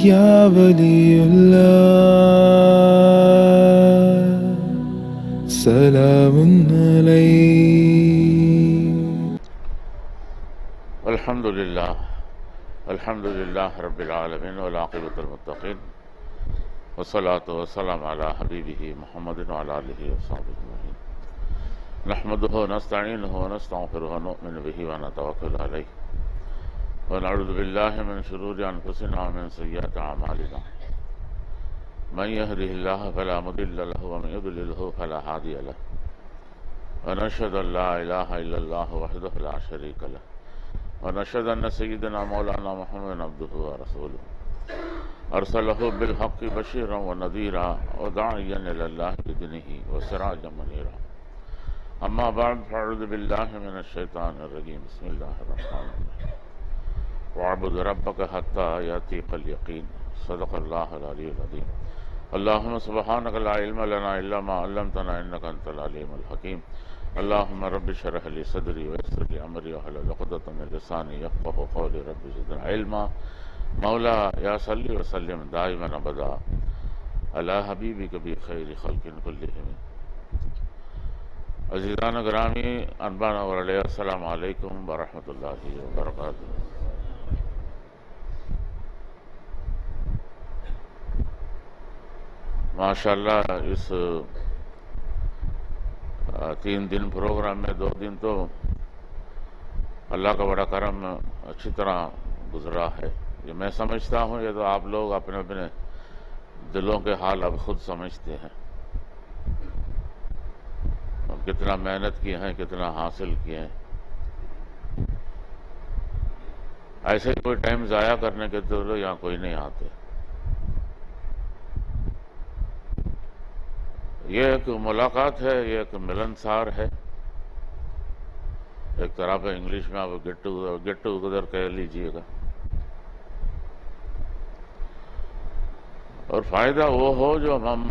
یا ولی اللہ سلام علیک۔ الحمد للہ رب العالمین والعاقبۃ للمتقین والصلاۃ والسلام علی حبیبہ محمد وعلی آلہ وصحبہ اجمعین۔ نحمدہ ونستعینہ ونستغفرہ ونؤمن بہ ونتوکل علیہ ونعوذ باللہ من شرور انفسنا ومن سیئات اعمالنا من یہدہ اللہ فلا مضل لہ ومن یضللہ فلا ہادی لہ ونشہد ان لا الہ الا اللہ وحدہ لا شریک لہ ونشهد أن سيدنا مولانا محمد عبده ورسوله أرسله بالحق بشيرا ونذيرا وداعيا إلى الله بإذنه وسراجا منيرا. أما بعد فأعوذ بالله من الشيطان الرجيم. بسم الله الرحمن الرحيم. واعبد ربك حتى يأتيك اليقين. صدق الله العلي العظيم. اللهم سبحانك لا علم لنا إلا ما علمتنا إنك أنت العليم الحكيم. اللهم رب اشرح لي صدري ويسر لي امري واحلل عقدة من لساني يفقهوا قولي. رب زدنا علما. مولا یا صلی وسلم دائما ابدا علی حبیبک بخیر خلق کلہم. عزیزان گرامی، انبان اور علیہ السلام علیکم ورحمۃ اللہ وبرکاتہ. ماشاءاللہ اس 3 دن پروگرام میں 2 دن تو اللہ کا بڑا کرم اچھی طرح گزرا ہے. یہ میں سمجھتا ہوں، یہ تو آپ لوگ اپنے اپنے دلوں کے حال اب خود سمجھتے ہیں. کتنا محنت کی ہیں، کتنا حاصل کیے ہیں. ایسے کوئی ٹائم ضائع کرنے کے تو یہاں کوئی نہیں آتے. یہ ایک ملاقات ہے، یہ ایک ملنسار ہے. ایک طرح پہ انگلش میں آپ گیٹ ٹوگیدر کہہ لیجئے گا. اور فائدہ وہ ہو جو ہم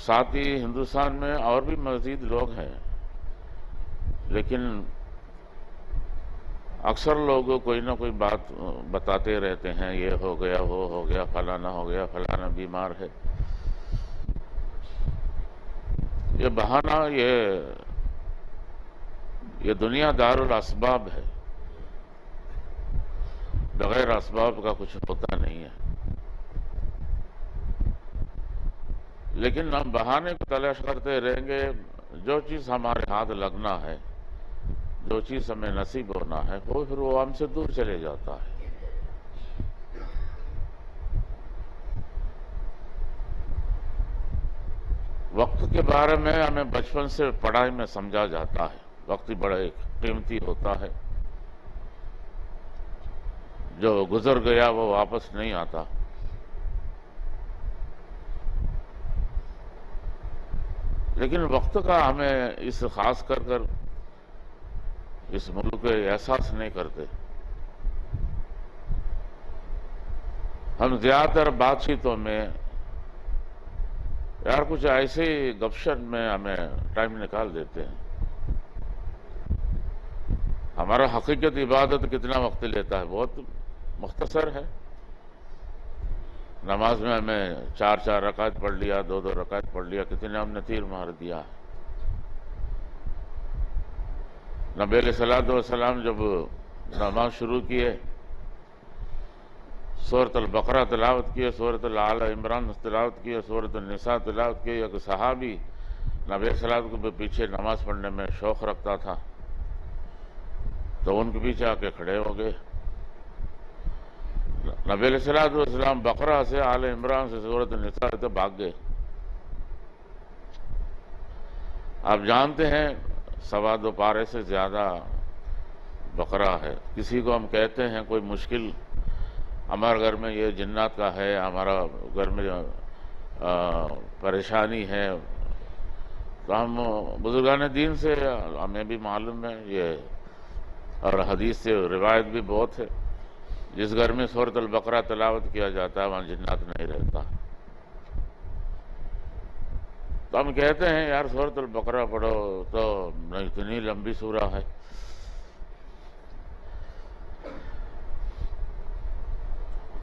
ساتھی ہندوستان میں اور بھی مزید لوگ ہیں، لیکن اکثر لوگ کوئی نہ کوئی بات بتاتے رہتے ہیں. یہ ہو گیا، وہ ہو گیا، فلانا ہو گیا، فلانا بیمار ہے. یہ بہانہ، یہ دنیا دار الاسباب ہے. بغیر اسباب کا کچھ ہوتا نہیں ہے. لیکن ہم بہانے کو تلاش کرتے رہیں گے. جو چیز ہمارے ہاتھ لگنا ہے، جو چیز ہمیں نصیب ہونا ہے، وہ پھر وہ ہم سے دور چلے جاتا ہے. وقت کے بارے میں ہمیں بچپن سے پڑھائی میں سمجھا جاتا ہے. وقت بڑا قیمتی ہوتا ہے. جو گزر گیا وہ واپس نہیں آتا. لیکن وقت کا ہمیں اس خاص کر اس ملک کے احساس نہیں کرتے. ہم زیادہ تر بات چیتوں میں یار کچھ ایسے ہی گپ شپ میں ہمیں ٹائم نکال دیتے ہیں. ہمارا حقیقت عبادت کتنا وقت لیتا ہے؟ بہت مختصر ہے. نماز میں ہمیں 4 رکعت پڑھ لیا، 2 رکعت پڑھ لیا، کتنے ہم نے تیر مار دیا. نبی علیہ السلام جب نماز شروع کیے، سورۃ البقرہ تلاوت کیے، سورۃ آل عمران تلاوت کیے، سورۃ النساء تلاوت کیے. ایک صحابی نبی علیہ السلام کے پیچھے نماز پڑھنے میں شوق رکھتا تھا، تو ان کے پیچھے آ کے کھڑے ہو گئے. نبی علیہ السلام بقرہ سے، آل عمران سے، سورۃ النساء سے بھاگ گئے. آپ جانتے ہیں 2.25 پارے سے زیادہ بقرہ ہے. کسی کو ہم کہتے ہیں کوئی مشکل ہمارے گھر میں یہ جنات کا ہے، ہمارا گھر میں پریشانی ہے، تو ہم بزرگان دین سے ہمیں بھی معلوم ہے یہ، اور حدیث سے روایت بھی بہت ہے. جس گھر میں سورۃ البقرہ تلاوت کیا جاتا ہے وہاں جنات نہیں رہتا. تو ہم کہتے ہیں یار سورۃ البقرہ پڑھو، تو اتنی لمبی سورہ ہے.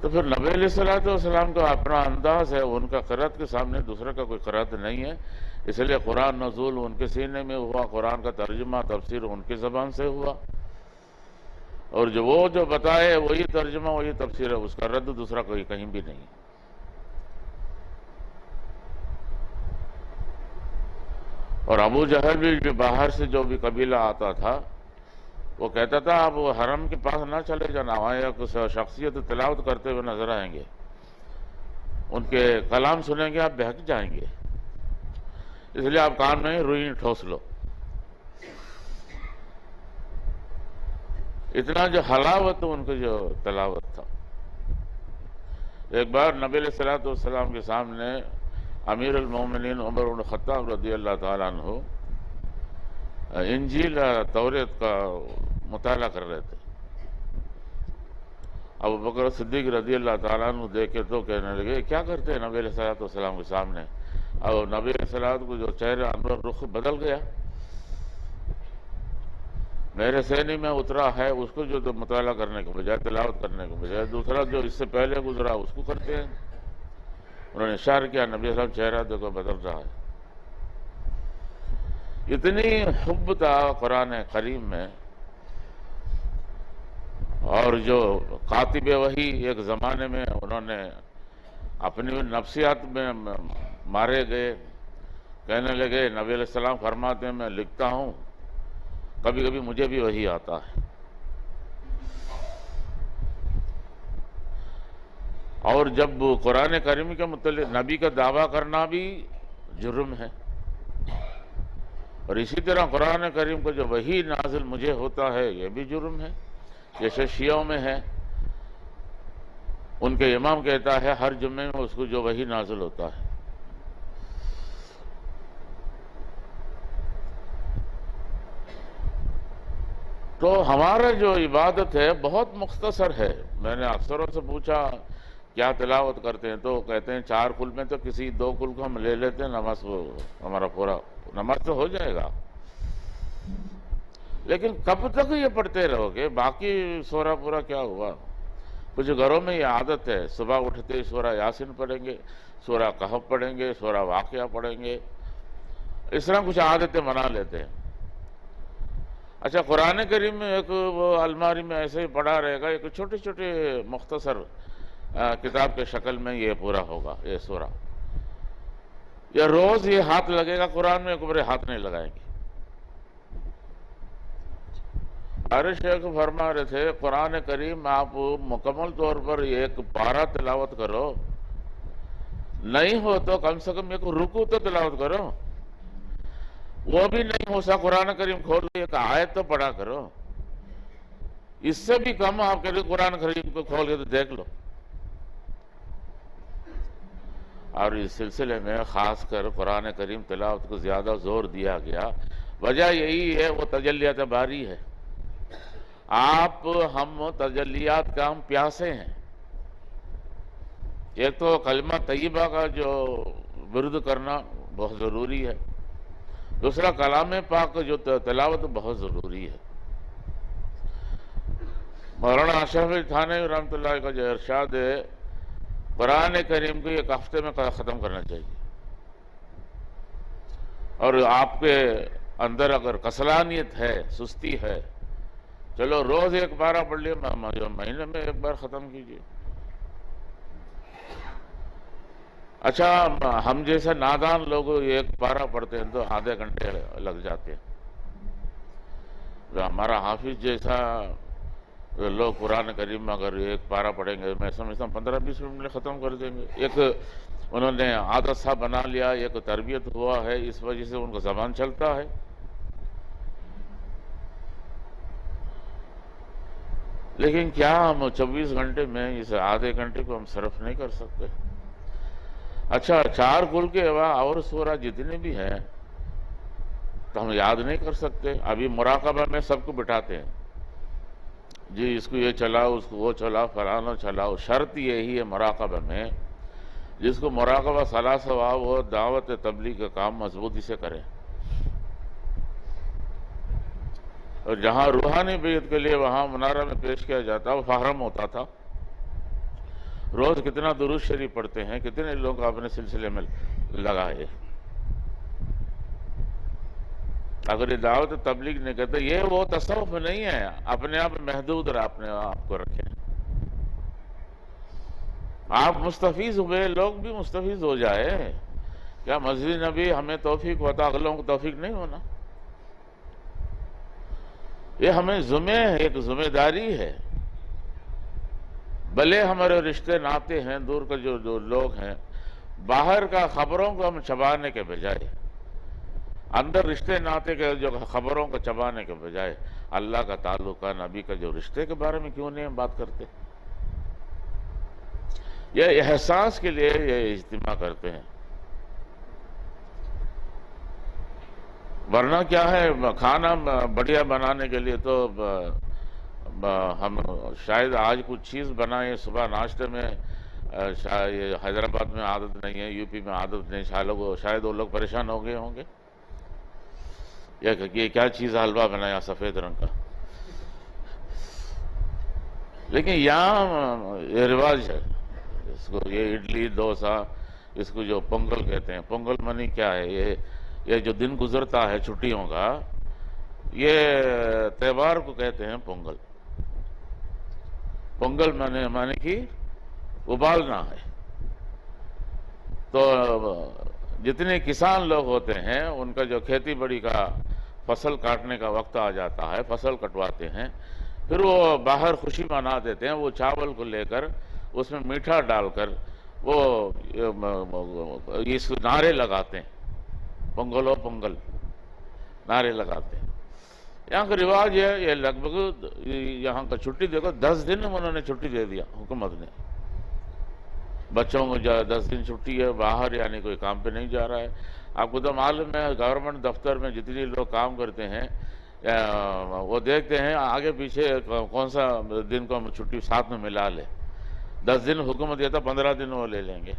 تو پھر نبی علیہ الصلوۃ والسلام کا اپنا انداز ہے، ان کا قرأت کے سامنے دوسرے کا کوئی قرأت نہیں ہے، اس لیے قرآن نزول ان کے سینے میں ہوا، قرآن کا ترجمہ تفسیر ان کی زبان سے ہوا، اور وہ جو بتائے وہی ترجمہ وہی تفسیر ہے، اس کا رد دوسرا کوئی کہیں بھی نہیں ہے۔ اور ابو جہل بھی جو باہر سے جو بھی قبیلہ آتا تھا وہ کہتا تھا آپ وہ حرم کے پاس نہ چلے جانا، وہاں کچھ شخصیت تلاوت کرتے ہوئے نظر آئیں گے، ان کے کلام سنیں گے آپ بہک جائیں گے، اس لیے آپ کان میں روئی ٹھوس لو۔ اتنا جو حلاوت ان کی جو تلاوت تھا۔ ایک بار نبی علیہ الصلوۃ والسلام کے سامنے امیر المومنین عمر بن الخطاب رضی اللہ تعالیٰ عنہ انجیل توریت کا مطالعہ کر رہے تھے۔ ابو بکر صدیق رضی اللہ تعالیٰ عنہ دیکھے تو کہنے لگے کیا کرتے ہیں نبی علیہ الصلوۃ والسلام کے سامنے؟ اور نبی علیہ الصلوۃ کو جو چہرہ انور رخ بدل گیا، میرے سینی میں اترا ہے اس کو جو مطالعہ کرنے کے بجائے تلاوت کرنے کے بجائے دوسرا جو اس سے پہلے گزرا اس کو کرتے ہیں۔ انہوں نے اشارہ کیا نبی صاحب چہرہ دیکھو بدل رہا ہے۔ اتنی حب تھا قرآن کریم میں، اور جو کاتب وحی ایک زمانے میں انہوں نے اپنی نفسیات میں مارے گئے، کہنے لگے نبی علیہ السلام فرماتے ہیں میں لکھتا ہوں کبھی کبھی مجھے بھی وحی آتا ہے، اور جب قرآن کریم کے متعلق نبی کا دعویٰ کرنا بھی جرم ہے، اور اسی طرح قرآن کریم کو جو وحی نازل مجھے ہوتا ہے یہ بھی جرم ہے۔ جیسے شیعوں میں ہے، ان کے امام کہتا ہے ہر جمعے میں اس کو جو وحی نازل ہوتا ہے۔ تو ہمارا جو عبادت ہے بہت مختصر ہے۔ میں نے اکثروں سے پوچھا کیا تلاوت کرتے ہیں تو کہتے ہیں 4 کل میں تو کسی 2 کل کو ہم لے لیتے ہیں، نماز ہمارا پورا نماز تو ہو جائے گا، لیکن کب تک یہ پڑھتے رہو گے؟ باقی سورہ پورا کیا ہوا؟ کچھ گھروں میں یہ عادت ہے صبح اٹھتے سورہ یاسین پڑھیں گے، سورہ کہف پڑھیں گے، سورہ واقعہ پڑھیں گے، اس طرح کچھ عادتیں بنا لیتے ہیں۔ اچھا قرآن کریم میں ایک وہ الماری میں ایسے ہی پڑا رہے گا، ایک چھوٹے چھوٹے مختصر کتاب کے شکل میں یہ پورا ہوگا یہ سورہ، یا روز یہ ہاتھ لگے گا قرآن میں، ایک ہاتھ نہیں لگائیں گے۔ عارف شیخ فرما رہے تھے قرآن کریم آپ مکمل طور پر ایک پارہ تلاوت کرو، نہیں ہو تو کم سے کم ایک رکوع تو تلاوت کرو، وہ بھی نہیں ہو سکا قرآن کریم کھول ایک آیت تو پڑھا کرو، اس سے بھی کم آپ کے لیے قرآن کریم کو کھول کے تو دیکھ لو۔ اور اس سلسلے میں خاص کر قرآن کریم تلاوت کو زیادہ زور دیا گیا، وجہ یہی ہے وہ تجلیات باری ہے۔ آپ ہم تجلیات کا ہم پیاسے ہیں۔ ایک تو کلمہ طیبہ کا جو ورد کرنا بہت ضروری ہے، دوسرا کلام پاک جو تلاوت بہت ضروری ہے۔ مولانا اشرف علی تھانوی رحمۃ اللہ کا جو ارشاد ہے قرآن کریم کو ایک ہفتے میں ختم کرنا چاہیے، اور آپ کے اندر اگر کسلانیت ہے، سستی ہے، چلو روز ایک پارہ پڑھ لیے، مہینے میں ایک بار ختم کیجیے۔ اچھا ہم جیسے نادان لوگ ایک پارہ پڑھتے ہیں تو آدھے گھنٹے لگ جاتے ہیں، ہمارا حافظ جیسا لوگ قرآن کریم میں اگر ایک پارہ پڑھیں گے میں سمجھتا ہوں 15-20 منٹ میں ختم کر دیں گے۔ ایک انہوں نے عادت سا بنا لیا، ایک تربیت ہوا ہے، اس وجہ سے ان کا زبان چلتا ہے۔ لیکن کیا ہم 24 گھنٹے میں اس آدھے گھنٹے کو ہم صرف نہیں کر سکتے؟ اچھا 4 کل کے علاوہ اور سورہ جتنے بھی ہیں تو ہم یاد نہیں کر سکتے۔ ابھی مراقبہ میں سب کو بٹھاتے ہیں، جی اس کو یہ چلاؤ، اس کو وہ چلاؤ، فلانا چلاؤ۔ شرط یہی ہے مراقبہ میں، جس کو مراقبہ ثلاثہ ہوا وہ دعوت تبلیغ کا کام مضبوطی سے کرے، اور جہاں روحانی بیعت کے لیے وہاں منارہ میں پیش کیا جاتا وہ فہرم ہوتا تھا، روز کتنا درود شریف پڑھتے ہیں، کتنے لوگ اپنے سلسلے میں لگائے. اگر یہ دعوت تبلیغ نہیں کرتے، یہ وہ تصوف نہیں ہے. اپنے آپ محدود اور اپنے آپ کو رکھیں. آپ مستفیض ہوئے، لوگ بھی مستفیض ہو جائے. کیا مسجد نبی ہمیں توفیق ہوتا، اگلوں کو توفیق نہیں ہونا؟ یہ ہمیں ایک ذمہ داری ہے. بھلے ہمارے رشتے ناتے ہیں، دور کے جو لوگ ہیں، باہر کا خبروں کو ہم چبانے کے بجائے، اندر رشتے ناتے کے جو خبروں کو چبانے کے بجائے، اللہ کا تعلقہ، نبی کا جو رشتے کے بارے میں کیوں نہیں ہم بات کرتے؟ یہ احساس کے لیے یہ اجتماع کرتے ہیں. ورنہ کیا ہے، کھانا بڑھیا بنانے کے لیے تو ہم شاید آج کچھ چیز بنائیں صبح ناشتے میں، حیدرآباد میں عادت نہیں ہے، یو پی میں عادت نہیں، شاید وہ لوگ پریشان ہو گئے ہوں گے. یہ کیا چیز حلوہ بنایا سفید رنگ کا. لیکن یہاں یہ رواج ہے، اس کو یہ اڈلی ڈوسا، اس کو جو پونگل کہتے ہیں. پونگل منی کیا ہے؟ یہ جو دن گزرتا ہے چھٹیوں کا، یہ تہوار کو کہتے ہیں پونگل. پونگل مانے کی ابالنا ہے. تو جتنے کسان لوگ ہوتے ہیں، ان کا جو کھیتی باڑی کا فصل کاٹنے کا وقت آ جاتا ہے، فصل کٹواتے ہیں، پھر وہ باہر خوشی منا دیتے ہیں. وہ چاول کو لے کر اس میں میٹھا ڈال کر وہ اس نعرے لگاتے ہیں، پونگل و پونگل نعرے لگاتے ہیں. یہاں کا رواج ہے. یہ لگ بھگ یہاں کا چھٹی دیکھو، 10 دن انہوں نے چھٹی دے دیا حکومت نے. بچوں کو 10 دن چھٹی ہے، باہر یعنی کوئی کام پہ نہیں جا رہا ہے. آپ کو تو معلوم ہے، گورنمنٹ دفتر میں جتنے لوگ کام کرتے ہیں وہ دیکھتے ہیں آگے پیچھے کون سا دن کو ہم چھٹی ساتھ میں ملا لے. 10 دن حکومت دیتا، 15 دن وہ لے لیں گے.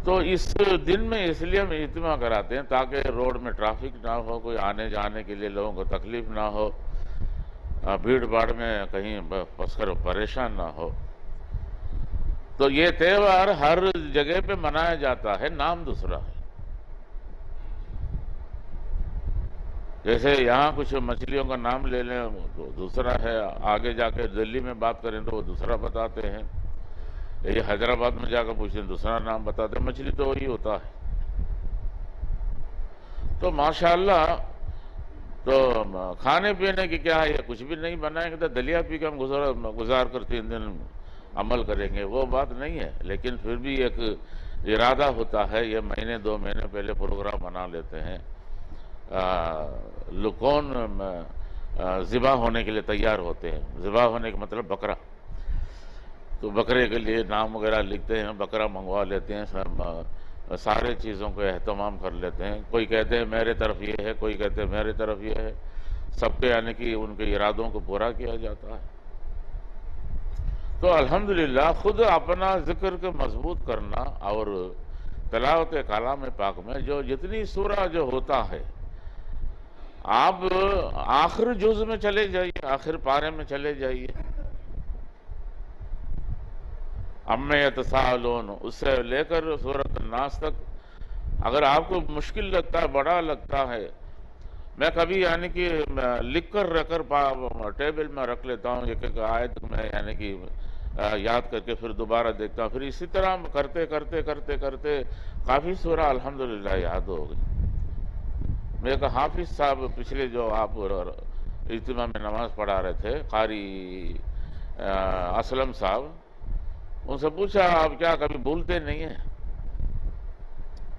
تو اس دن میں اس لیے ہم اجتماع کراتے ہیں تاکہ روڈ میں ٹریفک نہ ہو، کوئی آنے جانے کے لیے لوگوں کو تکلیف نہ ہو، بھیڑ بھاڑ میں کہیں پھنس کر پریشان نہ ہو. تو یہ تہوار ہر جگہ پہ منایا جاتا ہے، نام دوسرا ہے. جیسے یہاں کچھ مچھلیوں کا نام لے لیں تو دوسرا ہے، آگے جا کے دلی میں بات کریں تو وہ دوسرا بتاتے ہیں، یہ حیدرآباد میں جا کر پوچھیں دوسرا نام بتاتے ہیں. مچھلی تو وہی ہوتا ہے. تو ماشاءاللہ، تو کھانے پینے کی کیا ہے، یہ کچھ بھی نہیں بنائیں گے تو دلیا پی کے ہم گزار کر 3 دن عمل کریں گے، وہ بات نہیں ہے. لیکن پھر بھی ایک ارادہ ہوتا ہے. یہ مہینے 2 مہینے پہلے پروگرام بنا لیتے ہیں. کون ذبح ہونے کے لیے تیار ہوتے ہیں. ذبح ہونے کا مطلب بکرا. تو بکرے کے لیے نام وغیرہ لکھتے ہیں، بکرا منگوا لیتے ہیں، سارے چیزوں کو اہتمام کر لیتے ہیں. کوئی کہتے ہیں میرے طرف یہ ہے، کوئی کہتے ہیں میرے طرف یہ ہے. سب کے یعنی کہ ان کے ارادوں کو پورا کیا جاتا ہے. تو الحمدللہ خود اپنا ذکر کو مضبوط کرنا اور تلاوت کلام پاک میں جو جتنی سورہ جو ہوتا ہے، آپ آخر جز میں چلے جائیے، آخر پارے میں چلے جائیے. عَمَّ يَتَسَاءَلُونَ اس سے لے کر سورۃ الناس تک. اگر آپ کو مشکل لگتا ہے، بڑا لگتا ہے، میں کبھی یعنی کہ لکھ کر رکھ کر ٹیبل میں رکھ لیتا ہوں ایک آیت میں، یعنی کہ یاد کر کے پھر دوبارہ دیکھتا ہوں. پھر اسی طرح کرتے کرتے کرتے کرتے کافی سورہ الحمدللہ یاد ہو گئی. میرے ایک حافظ صاحب پچھلے جو آپ اجتماع میں نماز پڑھا رہے تھے، قاری اسلم صاحب، ان سے پوچھا آپ کیا کبھی بھولتے نہیں ہیں؟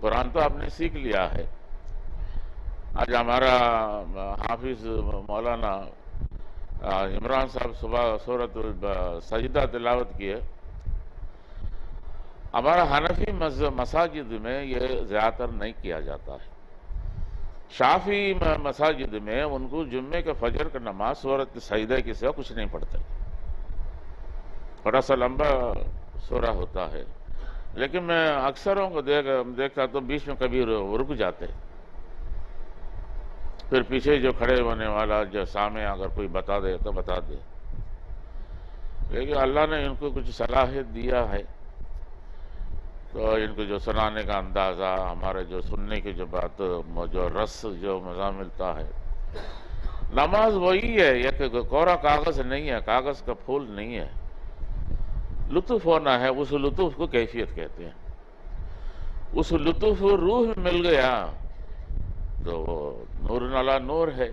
قرآن تو آپ نے سیکھ لیا ہے. آج ہمارا حافظ مولانا عمران صاحب صبح سورۃ السجدہ تلاوت کی ہے. ہمارا حنفی مساجد میں یہ زیادہ تر نہیں کیا جاتا ہے. شافعی مساجد میں ان کو جمعے کے فجر کا نماز سورۃ سجدہ کے سوا کچھ نہیں پڑھتے. بڑا سا لمبا سورہ ہوتا ہے. لیکن میں اکثروں کو دیکھتا تو بیچ میں کبھی رک جاتے، پھر پیچھے جو کھڑے ہونے والا جو سامنے اگر کوئی بتا دے تو بتا دے. لیکن اللہ نے ان کو کچھ صلاحیت دیا ہے، تو ان کو جو سنانے کا اندازہ، ہمارے جو سننے کی جو بات، جو رس جو مزہ ملتا ہے. نماز وہی ہے، یہ کہ کوڑا کاغذ نہیں ہے، کاغذ کا پھول نہیں ہے. لطف ہونا ہے، اس لطف کو کیفیت کہتے ہیں. اس لطف روح میں مل گیا تو وہ نور علی نور ہے.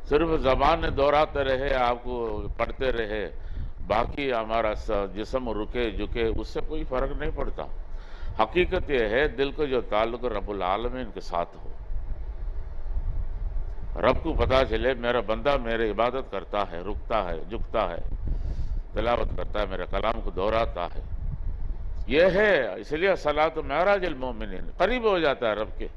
صرف زبان دہراتے رہے، آپ کو پڑھتے رہے، باقی ہمارا جسم رکے جھکے، اس سے کوئی فرق نہیں پڑتا. حقیقت یہ ہے دل کو جو تعلق رب العالمین کے ساتھ ہو، رب کو پتا چلے میرا بندہ میرے عبادت کرتا ہے، رکتا ہے، جھکتا ہے، تلاوت کرتا ہے، میرے کلام کو دہراتا ہے. یہ ہے، اس لیے صلاۃ معراج المومنین، قریب ہو جاتا ہے رب کے.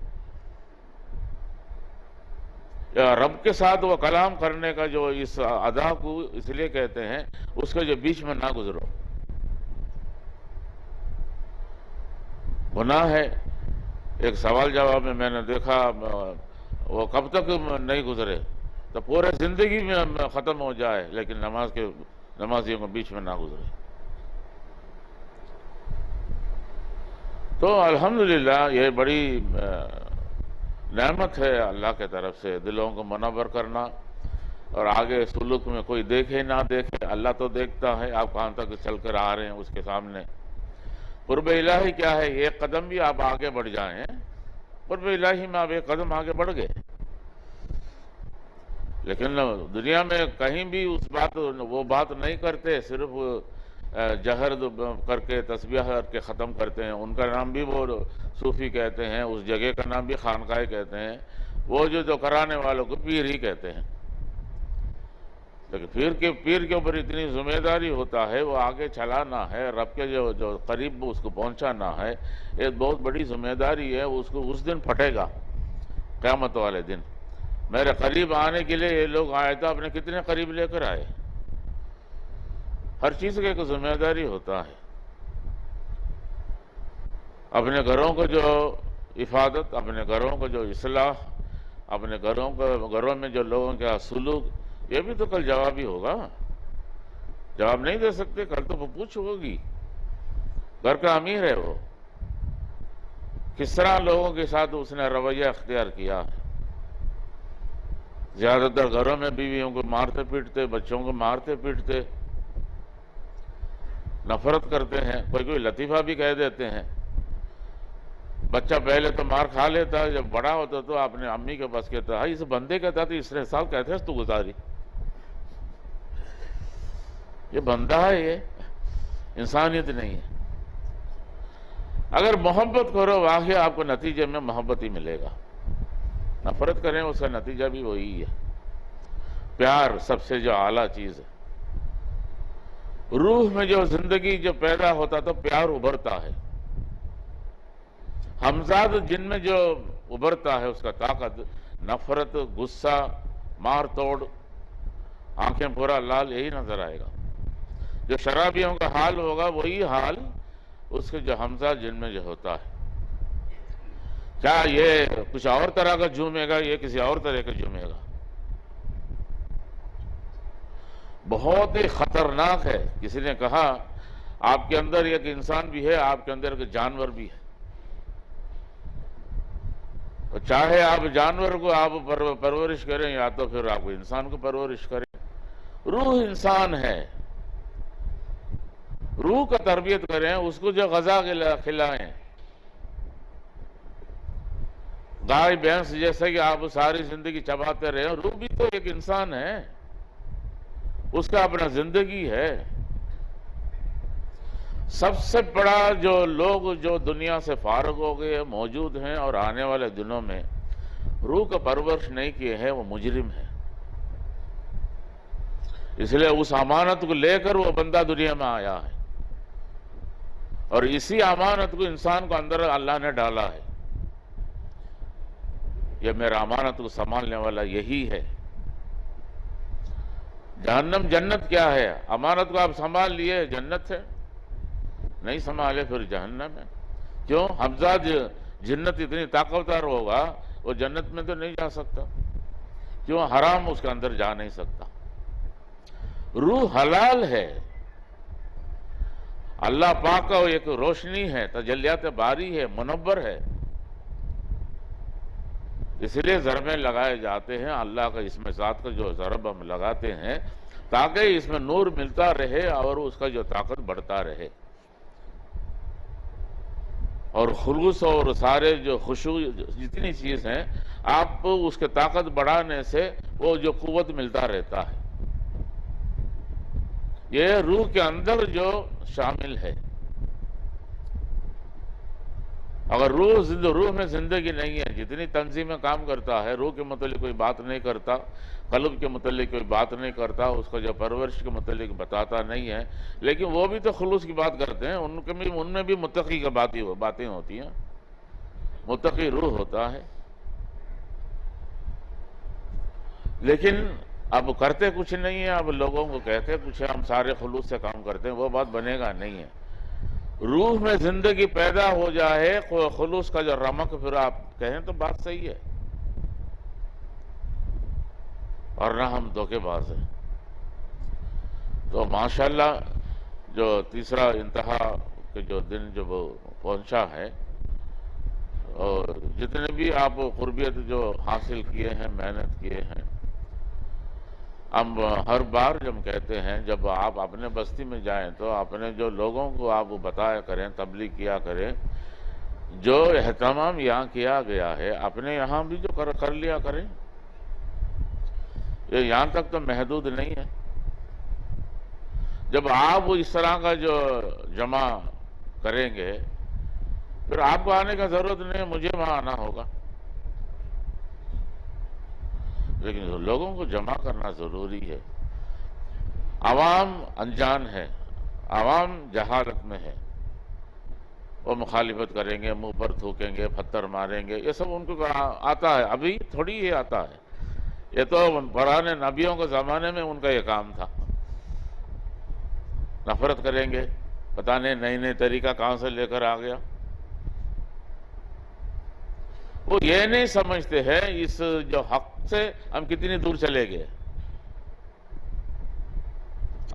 رب کے ساتھ وہ کلام کرنے کا جو اس ادا کو اس لیے کہتے ہیں، اس کے جو بیچ میں نہ گزرو. گناہ ہے. ایک سوال جواب میں نے دیکھا، وہ کب تک نہیں گزرے؟ تو پورے زندگی میں ختم ہو جائے، لیکن نمازیوں کو بیچ میں نہ گزرے. تو الحمدللہ یہ بڑی نعمت ہے اللہ کے طرف سے، دلوں کو منور کرنا. اور آگے سلوک میں کوئی دیکھے نہ دیکھے، اللہ تو دیکھتا ہے آپ کہاں تک چل کر آ رہے ہیں اس کے سامنے. قرب الہی کیا ہے؟ ایک قدم بھی آپ آگے بڑھ جائیں، قرب الہی میں آپ ایک قدم آگے بڑھ گئے. لیکن دنیا میں کہیں بھی وہ بات نہیں کرتے، صرف جہر کر کے تسبیح کر کے ختم کرتے ہیں. ان کا نام بھی وہ صوفی کہتے ہیں، اس جگہ کا نام بھی خانقاہ کہتے ہیں. وہ جو کرانے والوں کو پیر ہی کہتے ہیں. لیکن پیر کے اوپر اتنی ذمہ داری ہوتا ہے، وہ آگے چلانا ہے، رب کے جو قریب اس کو پہنچانا ہے. ایک بہت بڑی ذمہ داری ہے، اس کو اس دن پھٹے گا، قیامت والے دن. میرے قریب آنے کے لیے یہ لوگ آئے تو اپنے کتنے قریب لے کر آئے. ہر چیز کا ایک ذمہ داری ہوتا ہے. اپنے گھروں کو جو حفاظت، اپنے گھروں کو جو اصلاح، اپنے گھروں میں جو لوگوں کا سلوک، یہ بھی تو کل جوابی ہوگا. جواب نہیں دے سکتے، کل تو پوچھ ہوگی. گھر کا امیر ہے، وہ کس طرح لوگوں کے ساتھ اس نے رویہ اختیار کیا ہے. زیادہ تر گھروں میں بیویوں کو مارتے پیٹتے، بچوں کو مارتے پیٹتے، نفرت کرتے ہیں. کوئی لطیفہ بھی کہہ دیتے ہیں. بچہ پہلے تو مار کھا لیتا ہے، جب بڑا ہوتا تو اپنے امی کے پاس کہتا ہے اس بندے کہتا تو اس نے سال کہتے ہیں تو گزاری. یہ بندہ ہے، یہ انسانیت نہیں ہے. اگر محبت کرو واقعی آپ کو نتیجے میں محبت ہی ملے گا. نفرت کریں اس کا نتیجہ بھی وہی ہے. پیار سب سے جو اعلیٰ چیز ہے. روح میں جو زندگی جو پیدا ہوتا تو پیار ابھرتا ہے. ہمزاد جن میں جو ابھرتا ہے اس کا طاقت، نفرت، غصہ، مار توڑ، آنکھیں پورا لال، یہی نظر آئے گا. جو شرابیوں کا حال ہوگا وہی حال اس کے جو حمزہ جن میں جو ہوتا ہے. کیا یہ کچھ اور طرح کا جھومے گا، یہ کسی اور طرح کا جھومے گا. بہت ہی خطرناک ہے. کسی نے کہا آپ کے اندر ایک انسان بھی ہے، آپ کے اندر ایک جانور بھی ہے. چاہے آپ جانور کو آپ پرورش کریں یا تو پھر آپ انسان کو پرورش کریں. روح انسان ہے. روح کا تربیت کریں، اس کو جو غذا کھلائیں. گائے بھینس جیسے کہ آپ ساری زندگی چباتے رہے، روح بھی تو ایک انسان ہے، اس کا اپنا زندگی ہے. سب سے بڑا جو لوگ جو دنیا سے فارغ ہو گئے موجود ہیں اور آنے والے دنوں میں روح کا پرورش نہیں کیے ہیں، وہ مجرم ہے. اس لیے اس امانت کو لے کر وہ بندہ دنیا میں آیا ہے، اور اسی امانت کو انسان کو اندر اللہ نے ڈالا ہے. یہ میرا امانت کو سنبھالنے والا یہی ہے. جہنم جنت کیا ہے؟ امانت کو آپ سنبھال لیے جنت ہے، نہیں سنبھالے پھر جہنم ہے. کیوں؟ حمزہ جنت اتنی طاقتور ہوگا وہ جنت میں تو نہیں جا سکتا. کیوں؟ حرام اس کے اندر جا نہیں سکتا. روح حلال ہے، اللہ پاک کا ایک روشنی ہے، تجلیات باری ہے، منور ہے، اس لیے ضربیں لگائے جاتے ہیں۔ اللہ کا اسم ذات کا جو ضرب ہم لگاتے ہیں تاکہ اس میں نور ملتا رہے اور اس کا جو طاقت بڑھتا رہے، اور خلوص اور سارے جو خشوع جتنی چیز ہیں آپ اس کے طاقت بڑھانے سے وہ جو قوت ملتا رہتا ہے، یہ روح کے اندر جو شامل ہے۔ اگر روح میں زندگی نہیں ہے، جتنی تنظیمیں کام کرتا ہے، روح کے متعلق کوئی بات نہیں کرتا، قلب کے متعلق کوئی بات نہیں کرتا، اس کا جو پرورش کے متعلق بتاتا نہیں ہے، لیکن وہ بھی تو خلوص کی بات کرتے ہیں، ان میں بھی متقی کی باتیں ہوتی ہیں، متقی روح ہوتا ہے، لیکن اب کرتے کچھ نہیں ہے، اب لوگوں کو کہتے کچھ ہے، ہم سارے خلوص سے کام کرتے ہیں، وہ بات بنے گا نہیں ہے۔ روح میں زندگی پیدا ہو جائے، خلوص کا جو رمق، پھر آپ کہیں تو بات صحیح ہے، ورنہ ہم دھوکے باز ہیں۔ تو ماشاءاللہ جو تیسرا انتہا کے جو دن جب پہنچا ہے، اور جتنے بھی آپ قربیت جو حاصل کیے ہیں، محنت کیے ہیں، ہم ہر بار جب کہتے ہیں جب آپ اپنے بستی میں جائیں تو اپنے جو لوگوں کو آپ بتایا کریں، تبلیغ کیا کریں، جو اہتمام یہاں کیا گیا ہے اپنے یہاں بھی جو کر لیا کریں، یہ یہاں تک تو محدود نہیں ہے۔ جب آپ اس طرح کا جو جمع کریں گے پھر آپ کو آنے کا ضرورت نہیں ہے، مجھے وہاں آنا ہوگا، لیکن لوگوں کو جمع کرنا ضروری ہے۔ عوام انجان ہے، عوام جہالت میں ہے، وہ مخالفت کریں گے، منہ پر تھوکیں گے، پتھر ماریں گے، یہ سب ان کو آتا ہے، ابھی تھوڑی یہ آتا ہے، یہ تو پرانے نبیوں کے زمانے میں ان کا یہ کام تھا۔ نفرت کریں گے، پتہ نہیں نئے طریقہ کہاں سے لے کر آ گیا۔ وہ یہ نہیں سمجھتے ہیں اس جو حق سے ہم کتنی دور چلے گئے۔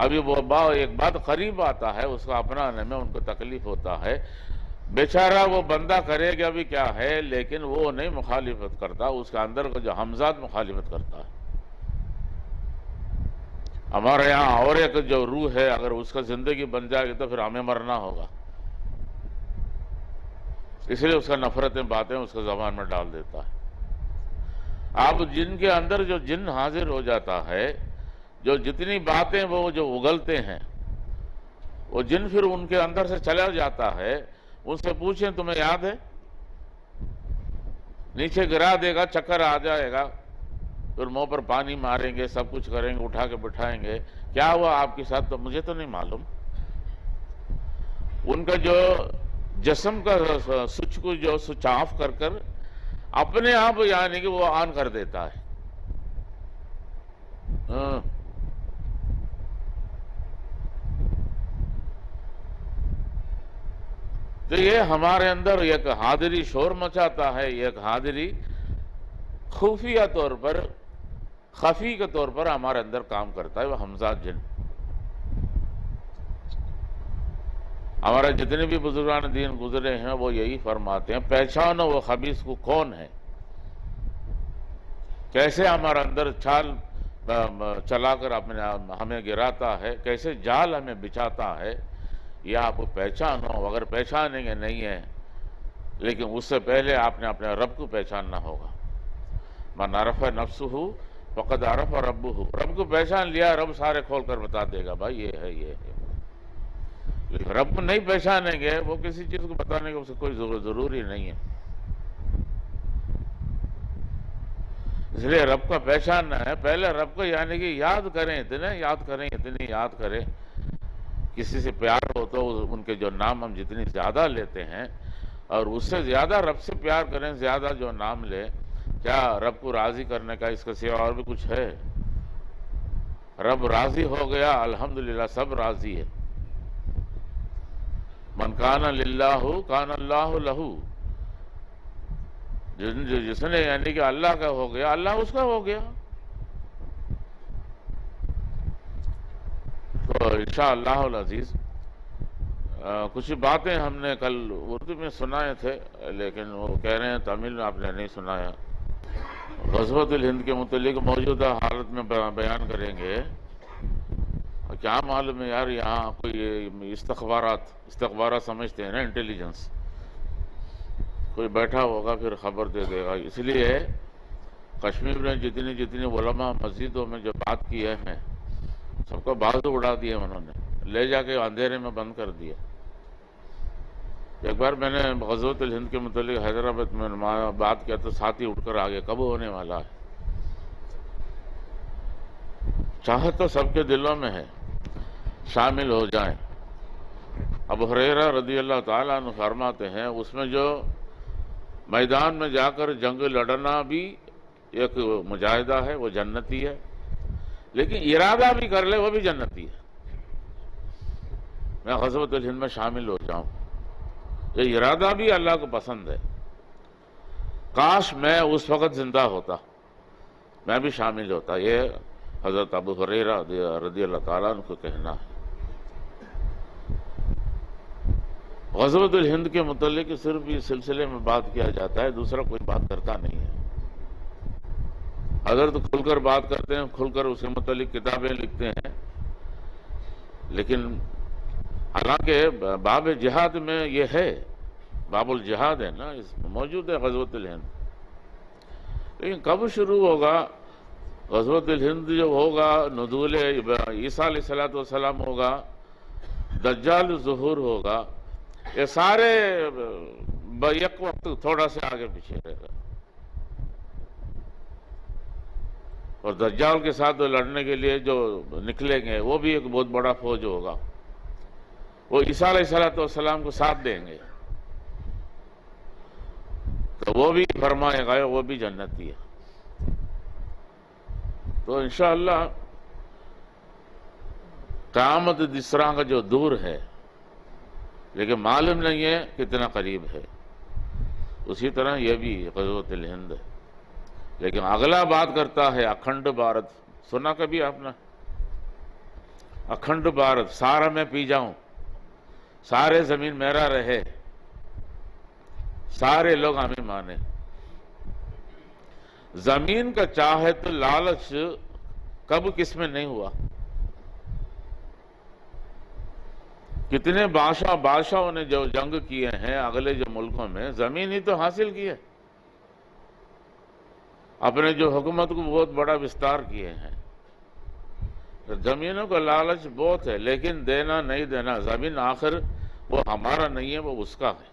ابھی وہ ایک بات قریب آتا ہے، اس کو اپنانے میں ان کو تکلیف ہوتا ہے، بیچارہ وہ بندہ کرے گا بھی کیا ہے، لیکن وہ نہیں مخالفت کرتا، اس کے اندر کا جو ہمزاد مخالفت کرتا ہے۔ ہمارے یہاں اور ایک جو روح ہے، اگر اس کا زندگی بن جائے گی تو پھر ہمیں مرنا ہوگا، اس لیے اس کا نفرتیں باتیں اس کو زبان میں ڈال دیتا ہے۔ آپ جن کے اندر جو جن حاضر ہو جاتا ہے، جو جتنی باتیں وہ جو اگلتے ہیں، وہ جن پھر ان کے اندر سے چلا جاتا ہے، ان سے پوچھیں تمہیں یاد ہے؟ نیچے گرا دے گا، چکر آ جائے گا، پھر منہ پر پانی ماریں گے، سب کچھ کریں گے، اٹھا کے بٹھائیں گے، کیا ہوا آپ کے ساتھ؟ تو مجھے تو نہیں معلوم۔ ان کا جو جسم کا سوئچ کو جو سوئچ آف کر کر اپنے آپ یعنی کہ وہ آن کر دیتا ہے۔ تو یہ ہمارے اندر ایک حاضری شور مچاتا ہے، ایک حاضری خفیہ طور پر، خفی کے طور پر ہمارے اندر کام کرتا ہے، وہ ہمزاد جن۔ ہمارے جتنے بھی بزرگان دین گزرے ہیں وہ یہی فرماتے ہیں، پہچانو وہ خبیث کو کون ہے، کیسے ہمارے اندر چھال چلا کر ہمیں گراتا ہے، کیسے جال ہمیں بچھاتا ہے، یہ آپ کو پہچانو۔ اگر پہچانیں گے نہیں ہے، لیکن اس سے پہلے آپ نے اپنے رب کو پہچاننا ہوگا۔ من عرف نفسہ فقد عرف ربہ، رب کو پہچان لیا، رب سارے کھول کر بتا دے گا، بھائی یہ ہے، یہ ہے۔ لیکن رب کو نہیں پہچانیں گے، وہ کسی چیز کو بتانے کا اسے کوئی ضروری نہیں ہے۔ اس لیے رب کا پہچاننا ہے، پہلے رب کو یعنی کہ یاد کریں، اتنے یاد کریں۔ کسی سے پیار ہو تو ان کے جو نام ہم جتنی زیادہ لیتے ہیں، اور اس سے زیادہ رب سے پیار کریں، زیادہ جو نام لیں، کیا رب کو راضی کرنے کا اس کے سوا اور بھی کچھ ہے؟ رب راضی ہو گیا، الحمدللہ سب راضی ہے۔ من کان للہ کان اللہ لہ، جس نے یعنی کہ اللہ کا ہو گیا، اللہ اس کا ہو گیا۔ تو انشاءاللہ العزیز کچھ باتیں ہم نے کل اردو میں سنائے تھے، لیکن وہ کہہ رہے ہیں تامل میں آپ نے نہیں سنایا۔ غزوۃ الہند کے متعلق موجودہ حالت میں بیان کریں گے۔ کیا معلوم ہے یار، یہاں کوئی استخبارات سمجھتے ہیں نا، انٹیلیجنس، کوئی بیٹھا ہوگا پھر خبر دے دے گا۔ اس لیے کشمیر میں جتنی علماء مسجدوں میں جو بات کیے ہیں، سب کو بازو اڑا دیے انہوں نے، لے جا کے اندھیرے میں بند کر دیا۔ ایک بار میں نے غزوۃ الہند کے متعلق حیدرآباد میں بات کیا تو ساتھی اٹھ کر آگے، کب ہونے والا ہے؟ چاہت تو سب کے دلوں میں ہے، شامل ہو جائیں۔ ابو ہریرہ رضی اللہ تعالیٰ عنہ فرماتے ہیں، اس میں جو میدان میں جا کر جنگ لڑنا بھی ایک مجاہدہ ہے، وہ جنتی ہے، لیکن ارادہ بھی کر لے وہ بھی جنتی ہے۔ میں غزوۃ الہند میں شامل ہو جاؤں، یہ ارادہ بھی اللہ کو پسند ہے۔ کاش میں اس وقت زندہ ہوتا، میں بھی شامل ہوتا۔ یہ حضرت ابو ہریرہ رضی اللہ تعالیٰ عنہ کو کہنا ہے۔ غزوۃ الہند کے متعلق صرف اس سلسلے میں بات کیا جاتا ہے، دوسرا کوئی بات کرتا نہیں ہے۔ حضرت کھل کر بات کرتے ہیں، کھل کر اس کے متعلق کتابیں لکھتے ہیں، لیکن حالانکہ باب جہاد میں یہ ہے، باب الجہاد ہے نا، اس میں موجود ہے غزوۃ الہند، لیکن کب شروع ہوگا غزوۃ الہند؟ جو ہوگا نزول عیسیٰ علیہ السلام ہوگا، دجال ظہور ہوگا، یہ سارے یک وقت تھوڑا سے آگے پیچھے رہے گا۔ اور دجال کے ساتھ لڑنے کے لیے جو نکلیں گے وہ بھی ایک بہت بڑا فوج ہوگا، وہ عیسیٰ علیہ السلام کو ساتھ دیں گے، تو وہ بھی فرمائے گا وہ بھی جنتی ہے۔ تو انشاءاللہ قیامت جس طرح کا جو دور ہے، لیکن معلوم نہیں ہے کتنا قریب ہے، اسی طرح یہ بھی غزوۃ الہند ہے۔ لیکن اگلا بات کرتا ہے اکھنڈ بھارت، سنا کبھی آپ نے؟ اکھنڈ بھارت، سارا میں پی جاؤں، سارے زمین میرا رہے، سارے لوگ ہمیں مانے۔ زمین کا چاہت لالچ کب کس میں نہیں ہوا؟ کتنے بادشاہوں نے جو جنگ کیے ہیں اگلے جو ملکوں میں، زمین ہی تو حاصل کی ہے، اپنے جو حکومت کو بہت بڑا وستار کیے ہیں۔ زمینوں کا لالچ بہت ہے، لیکن دینا نہیں دینا، زمین آخر وہ ہمارا نہیں ہے، وہ اس کا ہے۔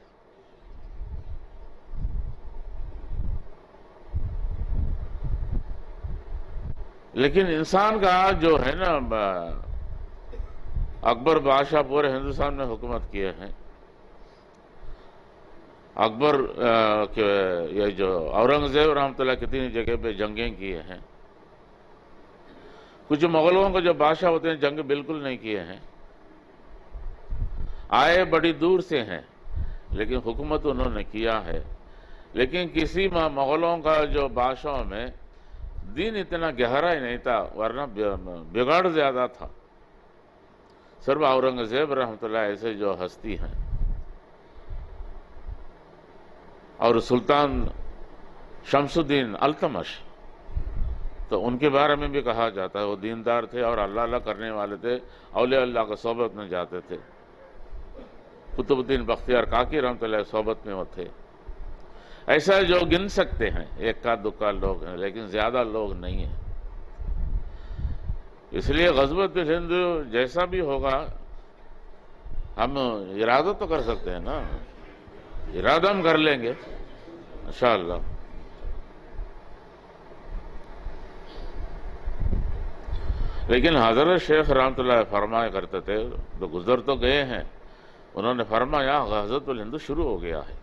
لیکن انسان کا جو ہے نا، اکبر بادشاہ پورے ہندوستان میں حکومت کیے ہیں۔ اکبر یہ جو اورنگزیب رحمۃ اللہ کتنی جگہ پہ جنگیں کیے ہیں۔ کچھ مغلوں کے جو بادشاہ ہوتے ہیں جنگ بالکل نہیں کیے ہیں، آئے بڑی دور سے ہیں، لیکن حکومت انہوں نے کیا ہے۔ لیکن کسی مغلوں کا جو بادشاہوں میں دین اتنا گہرا ہی نہیں تھا، ورنہ بگاڑ زیادہ تھا۔ صرف اورنگزیب رحمۃ اللہ ایسے جو ہستی ہیں، اور سلطان شمس الدین التمش، تو ان کے بارے میں بھی کہا جاتا ہے وہ دیندار تھے اور اللہ کرنے والے تھے، اولیاء اللہ کا صحبت میں جاتے تھے۔ قطب الدین بختیار کاکی رحمۃ اللہ صحبت میں وہ تھے۔ ایسا جو گن سکتے ہیں، ایک کا دکا لوگ ہیں، لیکن زیادہ لوگ نہیں ہیں۔ اس لیے غزوۃ الہند جیسا بھی ہوگا، ہم ارادہ تو کر سکتے ہیں نا، ارادہ ہم کر لیں گے انشاءاللہ۔ لیکن حضرت شیخ رحمۃ اللہ فرمایا کرتے تھے، تو گزر تو گئے ہیں، انہوں نے فرمایا غزوۃ الہند شروع ہو گیا ہے۔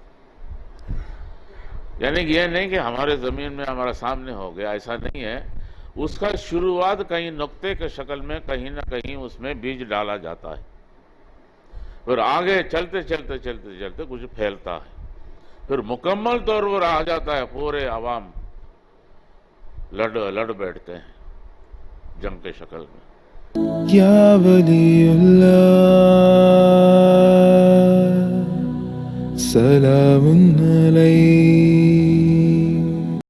یعنی یہ نہیں کہ ہمارے زمین میں ہمارا سامنے ہو گیا، ایسا نہیں ہے، اس کا شروعات کہیں نقطے کے شکل میں کہیں نہ کہیں اس میں بیج ڈالا جاتا ہے، پھر آگے چلتے چلتے چلتے چلتے کچھ پھیلتا ہے، پھر مکمل طور پر آ جاتا ہے، پورے عوام لڑ بیٹھتے ہیں جنگ کے شکل میں۔ یا ولی اللہ سلام عليك